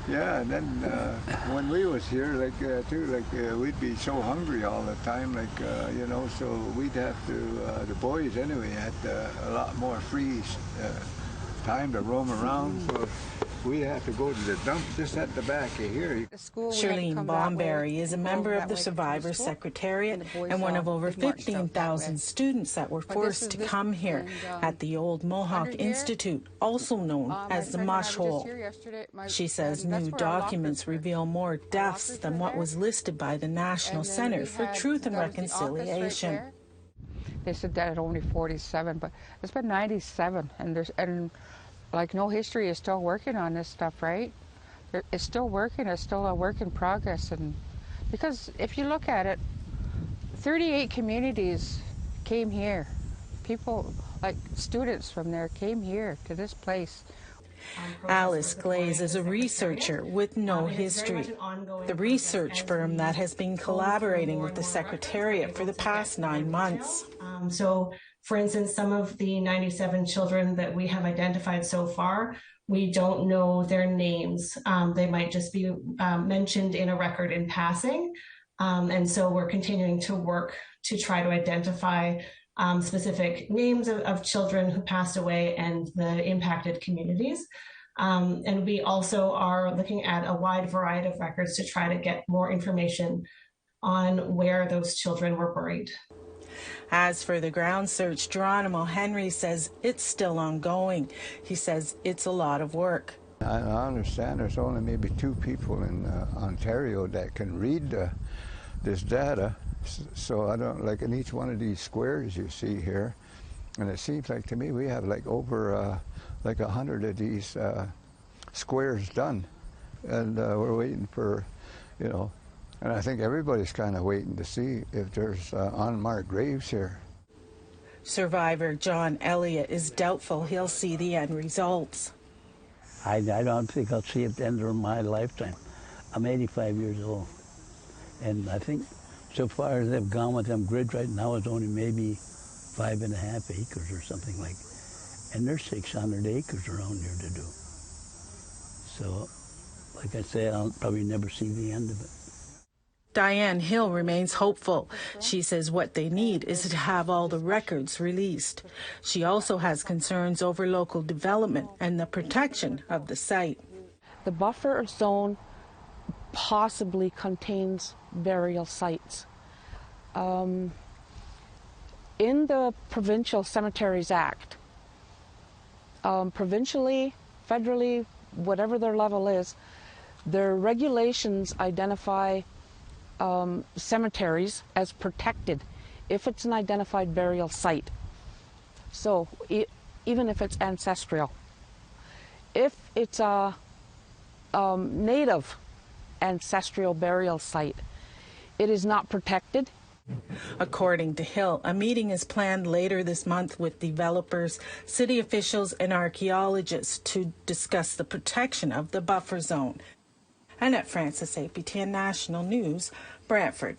Yeah, and then when we was here, we'd be so hungry all the time, so we'd have to, the boys anyway, had a lot more free time to roam around, so we have to go to the dump just at the back of here. Charlene Bomberry is a member of the Survivor Secretariat and one of over 15,000 students that were forced to come here at the old Mohawk Institute, also known as the Mush Hole. She says new documents reveal more deaths than what was listed by the National Center for Truth and Reconciliation. They said that only 47, but it's been 97, and like no history is still working on this stuff, right? It's still working. It's still a work in progress, and because if you look at it, 38 communities came here. People, like students from there, came here to this place. Alice Glaze is a researcher with no history. The research firm that has been collaborating with the Secretariat for the past 9 months. So, for instance, some of the 97 children that we have identified so far, we don't know their names. They might just be mentioned in a record in passing. And so we're continuing to work to try to identify specific names of children who passed away and the impacted communities. And we also are looking at a wide variety of records to try to get more information on where those children were buried. As for the ground search, Geronimo Henry says it's still ongoing. He says it's a lot of work. I understand there's only maybe 2 people in Ontario that can read this data. So I don't, like in each one of these squares you see here, and it seems like to me we have like over 100 of these squares done, and we're waiting for, and I think everybody's kind of waiting to see if there's unmarked graves here. Survivor John Elliott is doubtful he'll see the end results. I don't think I'll see it at the end of my lifetime. I'm 85 years old, and I think so far as they've gone with them grids right now, it's only maybe 5.5 acres or something like, and there's 600 acres around here to do. So, like I say, I'll probably never see the end of it. Diane Hill remains hopeful. She says what they need is to have all the records released. She also has concerns over local development and the protection of the site. The buffer zone possibly contains burial sites. In the Provincial Cemeteries Act, provincially, federally, whatever their level is, their regulations identify cemeteries as protected if it's an identified burial site. So even if it's ancestral. If it's a native ancestral burial site, it is not protected. According to Hill, a meeting is planned later this month with developers, city officials, and archaeologists to discuss the protection of the buffer zone. Annette Francis, APTN National News, Brantford.